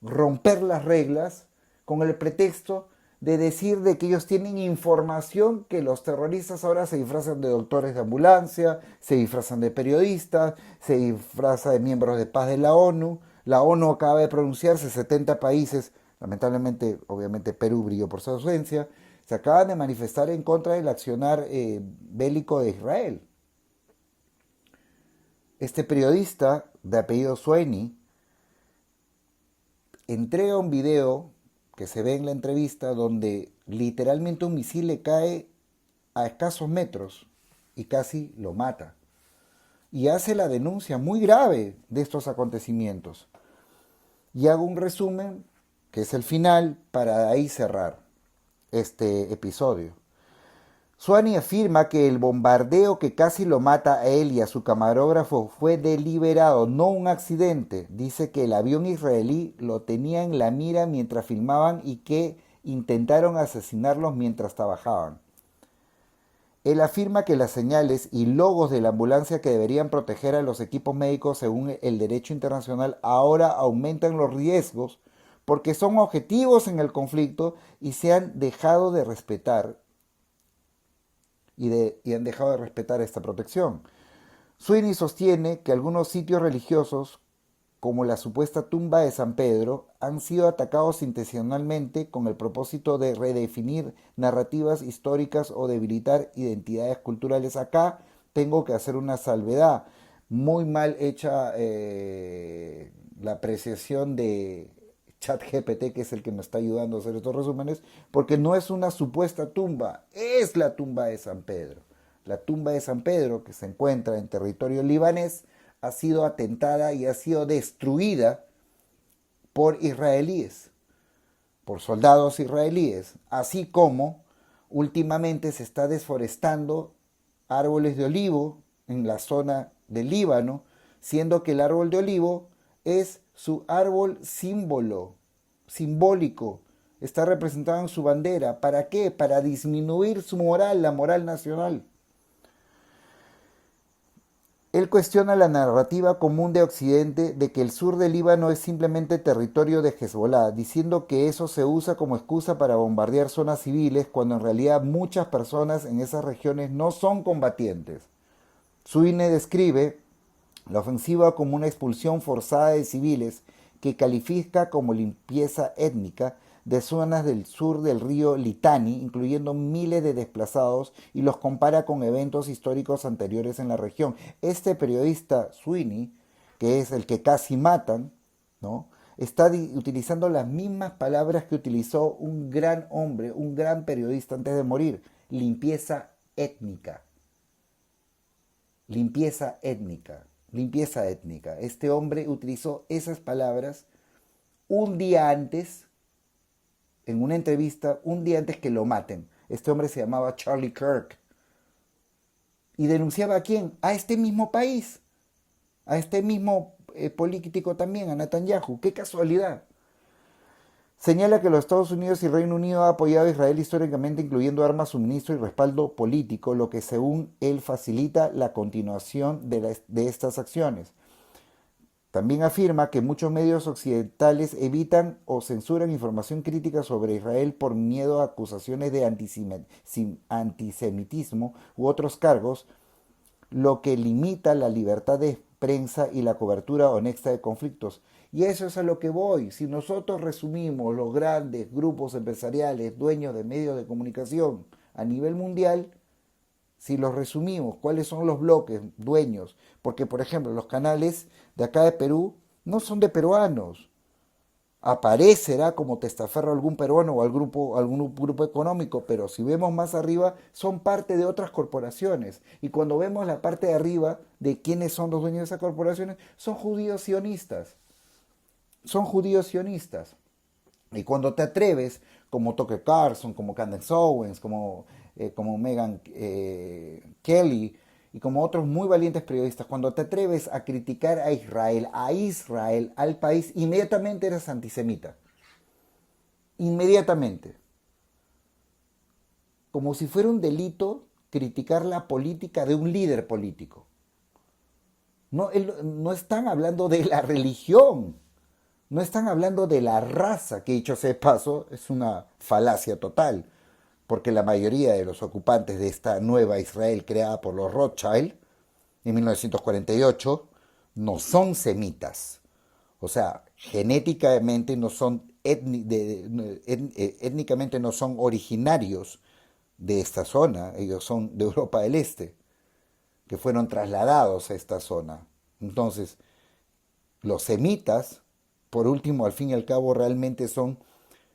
romper las reglas con el pretexto de decir de que ellos tienen información que los terroristas ahora se disfrazan de doctores de ambulancia, se disfrazan de periodistas, se disfrazan de miembros de paz de la ONU. La ONU acaba de pronunciarse, 70 países, lamentablemente, obviamente Perú brilló por su ausencia, se acaban de manifestar en contra del accionar bélico de Israel. Este periodista de apellido Sweeney entrega un video que se ve en la entrevista donde literalmente un misil le cae a escasos metros y casi lo mata. Y hace la denuncia muy grave de estos acontecimientos. Y hago un resumen que es el final, para ahí cerrar este episodio. Swanee afirma que el bombardeo que casi lo mata a él y a su camarógrafo fue deliberado, no un accidente. Dice que el avión israelí lo tenía en la mira mientras filmaban y que intentaron asesinarlos mientras trabajaban. Él afirma que las señales y logos de la ambulancia que deberían proteger a los equipos médicos según el derecho internacional ahora aumentan los riesgos porque son objetivos en el conflicto y se han dejado de respetar y han dejado de respetar esta protección. Sweeney sostiene que algunos sitios religiosos, como la supuesta tumba de San Pedro, han sido atacados intencionalmente con el propósito de redefinir narrativas históricas o debilitar identidades culturales. Acá tengo que hacer una salvedad. Muy mal hecha la apreciación de ChatGPT, que es el que me está ayudando a hacer estos resúmenes, porque no es una supuesta tumba, es la tumba de San Pedro. La tumba de San Pedro, que se encuentra en territorio libanés, ha sido atentada y ha sido destruida por israelíes, por soldados israelíes, así como últimamente se está desforestando árboles de olivo en la zona del Líbano, siendo que el árbol de olivo es su árbol simbólico, está representado en su bandera. ¿Para qué? Para disminuir su moral, la moral nacional. Él cuestiona la narrativa común de Occidente de que el sur del Líbano es simplemente territorio de Hezbollah, diciendo que eso se usa como excusa para bombardear zonas civiles cuando en realidad muchas personas en esas regiones no son combatientes. Sweeney describe la ofensiva como una expulsión forzada de civiles que califica como limpieza étnica de zonas del sur del río Litani, incluyendo miles de desplazados, y los compara con eventos históricos anteriores en la región. Este periodista Sweeney, que es el que casi matan, ¿no? Está utilizando las mismas palabras que utilizó un gran hombre, un gran periodista antes de morir: limpieza étnica. Limpieza étnica. Limpieza étnica. Este hombre utilizó esas palabras un día antes, en una entrevista, un día antes que lo maten. Este hombre se llamaba Charlie Kirk. ¿Y denunciaba a quién? A este mismo país. A este mismo político también, a Netanyahu. ¡Qué casualidad! Señala que los Estados Unidos y Reino Unido han apoyado a Israel históricamente, incluyendo armas, suministro y respaldo político, lo que según él facilita la continuación de estas acciones. También afirma que muchos medios occidentales evitan o censuran información crítica sobre Israel por miedo a acusaciones de antisemitismo u otros cargos, lo que limita la libertad de prensa y la cobertura honesta de conflictos. Y eso es a lo que voy. Si nosotros resumimos los grandes grupos empresariales, dueños de medios de comunicación a nivel mundial, si los resumimos, cuáles son los bloques dueños, porque por ejemplo los canales de acá de Perú no son de peruanos. Aparecerá como testaferro algún peruano o algún grupo económico, pero si vemos más arriba, son parte de otras corporaciones. Y cuando vemos la parte de arriba de quiénes son los dueños de esas corporaciones, son judíos sionistas. Son judíos sionistas. Y cuando te atreves, como Tucker Carlson, como Candace Owens, como Meghan Kelly y como otros muy valientes periodistas, cuando te atreves a criticar a Israel, al país, inmediatamente eres antisemita. Inmediatamente. Como si fuera un delito criticar la política de un líder político. No, no están hablando de la religión. No están hablando de la raza, que dicho sea de paso, es una falacia total, porque la mayoría de los ocupantes de esta nueva Israel creada por los Rothschild en 1948 no son semitas. O sea, genéticamente no son, étnicamente no son originarios de esta zona, ellos son de Europa del Este, que fueron trasladados a esta zona. Entonces, los semitas, por último, al fin y al cabo, realmente son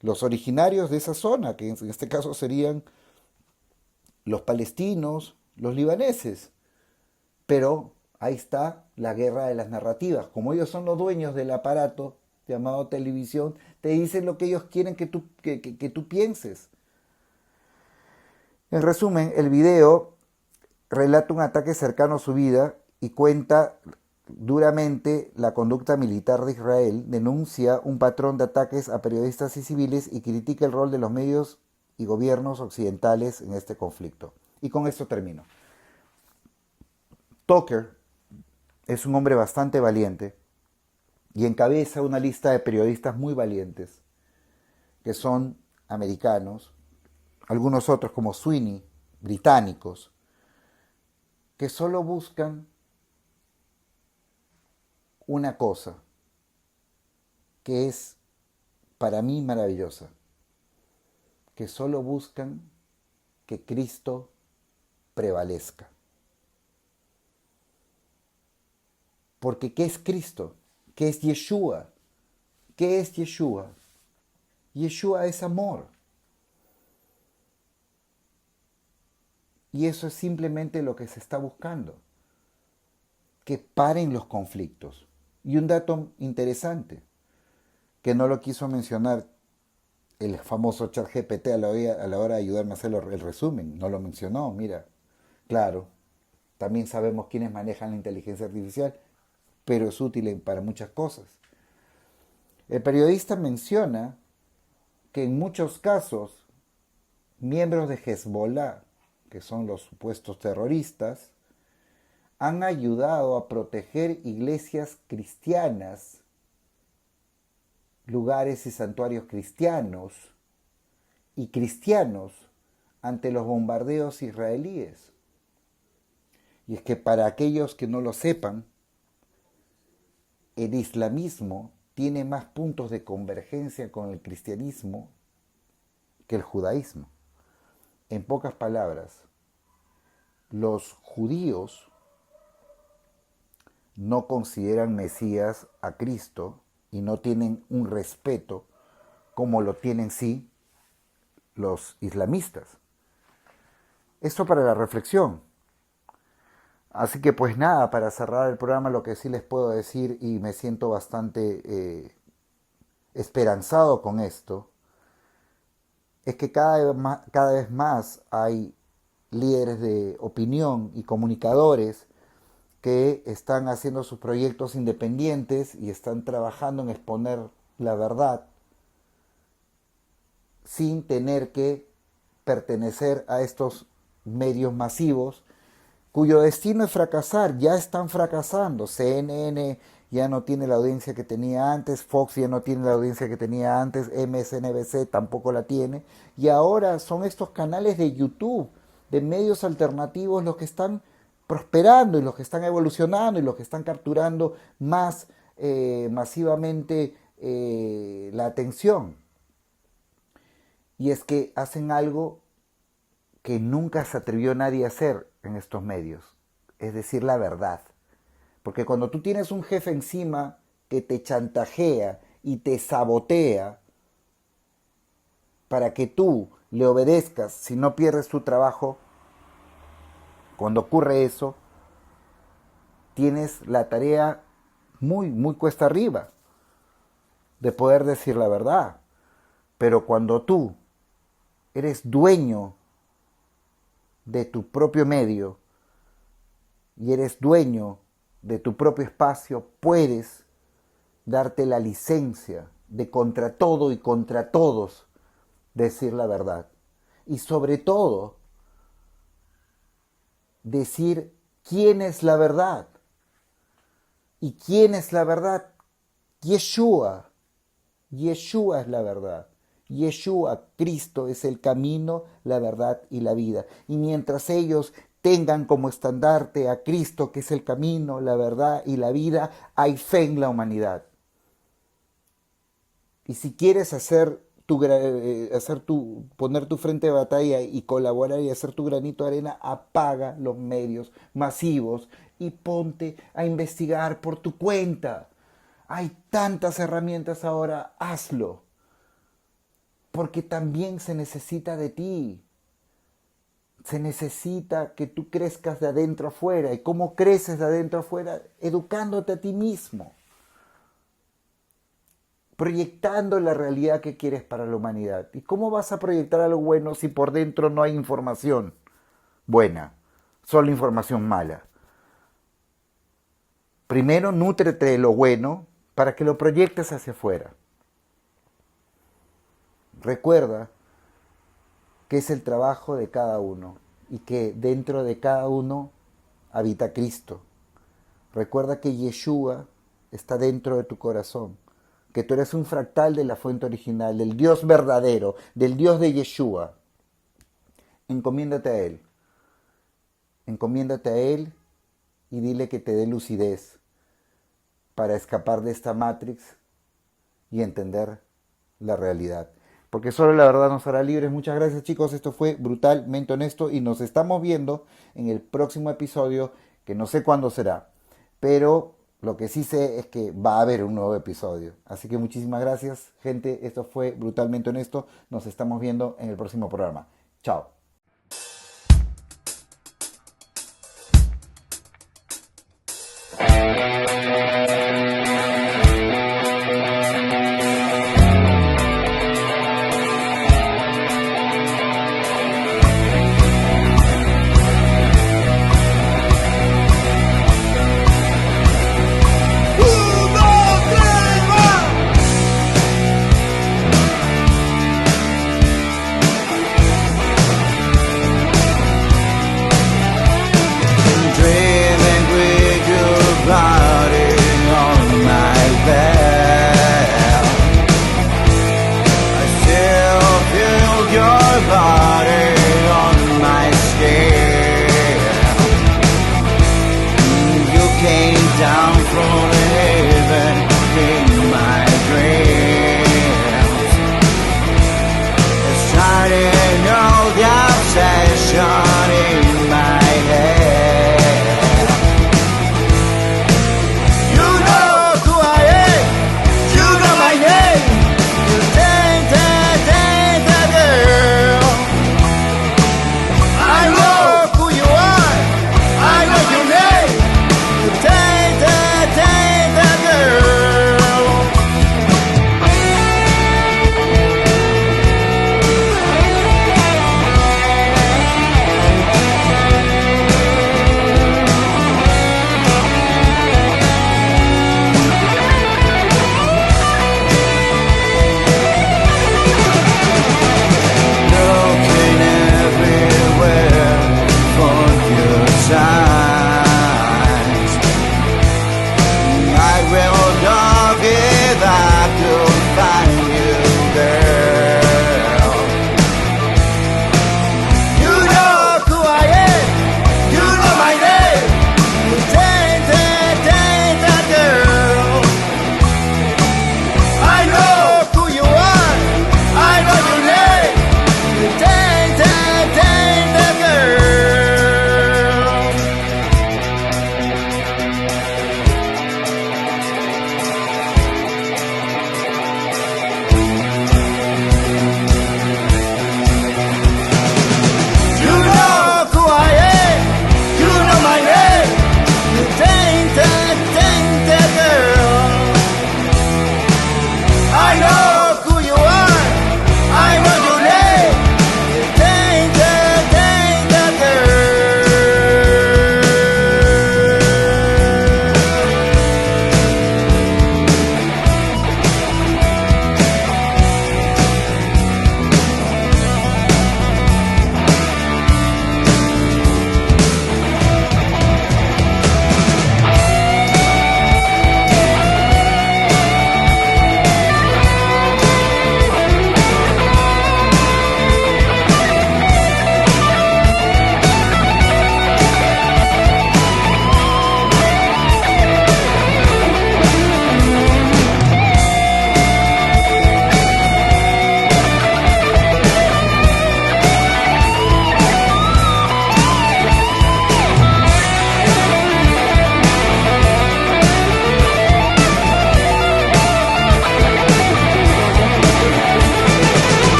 los originarios de esa zona, que en este caso serían los palestinos, los libaneses. Pero ahí está la guerra de las narrativas. Como ellos son los dueños del aparato llamado televisión, te dicen lo que ellos quieren que tú pienses. En resumen, el video relata un ataque cercano a su vida y cuenta duramente la conducta militar de Israel, denuncia un patrón de ataques a periodistas y civiles y critica el rol de los medios y gobiernos occidentales en este conflicto. Y con esto termino. Tucker es un hombre bastante valiente y encabeza una lista de periodistas muy valientes, que son americanos, algunos otros como Sweeney, británicos, que solo buscan una cosa, que es para mí maravillosa, que solo buscan que Cristo prevalezca. Porque ¿qué es Cristo? ¿Qué es Yeshua? ¿Qué es Yeshua? Yeshua es amor. Y eso es simplemente lo que se está buscando. Que paren los conflictos. Y un dato interesante, que no lo quiso mencionar el famoso ChatGPT a la hora de ayudarme a hacer el resumen. No lo mencionó, mira. Claro, también sabemos quiénes manejan la inteligencia artificial, pero es útil para muchas cosas. El periodista menciona que en muchos casos miembros de Hezbollah, que son los supuestos terroristas, han ayudado a proteger iglesias cristianas, lugares y santuarios cristianos y cristianos ante los bombardeos israelíes. Y es que para aquellos que no lo sepan, el islamismo tiene más puntos de convergencia con el cristianismo que el judaísmo. En pocas palabras, los judíos no consideran Mesías a Cristo y no tienen un respeto como lo tienen sí los islamistas. Esto para la reflexión. Así que pues nada, para cerrar el programa lo que sí les puedo decir, y me siento bastante esperanzado con esto, es que cada vez más hay líderes de opinión y comunicadores que están haciendo sus proyectos independientes y están trabajando en exponer la verdad sin tener que pertenecer a estos medios masivos cuyo destino es fracasar. Ya están fracasando. CNN ya no tiene la audiencia que tenía antes, Fox ya no tiene la audiencia que tenía antes, MSNBC tampoco la tiene, y ahora son estos canales de YouTube, de medios alternativos, los que están prosperando y los que están evolucionando y los que están capturando más masivamente la atención. Y es que hacen algo que nunca se atrevió nadie a hacer en estos medios, es decir, la verdad. Porque cuando tú tienes un jefe encima que te chantajea y te sabotea para que tú le obedezcas si no pierdes tu trabajo, cuando ocurre eso, tienes la tarea muy cuesta arriba de poder decir la verdad. Pero cuando tú eres dueño de tu propio medio y eres dueño de tu propio espacio, puedes darte la licencia de contra todo y contra todos decir la verdad. Y sobre todo, decir quién es la verdad. ¿Y quién es la verdad? Yeshua. Yeshua es la verdad. Yeshua, Cristo, es el camino, la verdad y la vida. Y mientras ellos tengan como estandarte a Cristo, que es el camino, la verdad y la vida, hay fe en la humanidad. Y si quieres poner tu frente de batalla y colaborar y hacer tu granito de arena, apaga los medios masivos y ponte a investigar por tu cuenta. Hay tantas herramientas ahora, hazlo. Porque también se necesita de ti. Se necesita que tú crezcas de adentro afuera. ¿Y cómo creces de adentro afuera? Educándote a ti mismo. proyectando la realidad que quieres para la humanidad. ¿Y cómo vas a proyectar algo bueno si por dentro no hay información buena, solo información mala? Primero, nútrete de lo bueno para que lo proyectes hacia afuera. Recuerda que es el trabajo de cada uno y que dentro de cada uno habita Cristo. Recuerda que Yeshua está dentro de tu corazón, que tú eres un fractal de la fuente original, del Dios verdadero, del Dios de Yeshua. Encomiéndate a Él. Encomiéndate a Él y dile que te dé lucidez para escapar de esta Matrix y entender la realidad. Porque solo la verdad nos hará libres. Muchas gracias, chicos. Esto fue Brutalmente Honesto y nos estamos viendo en el próximo episodio, que no sé cuándo será, pero lo que sí sé es que va a haber un nuevo episodio. Así que muchísimas gracias, gente. Esto fue Brutalmente Honesto. Nos estamos viendo en el próximo programa. Chao.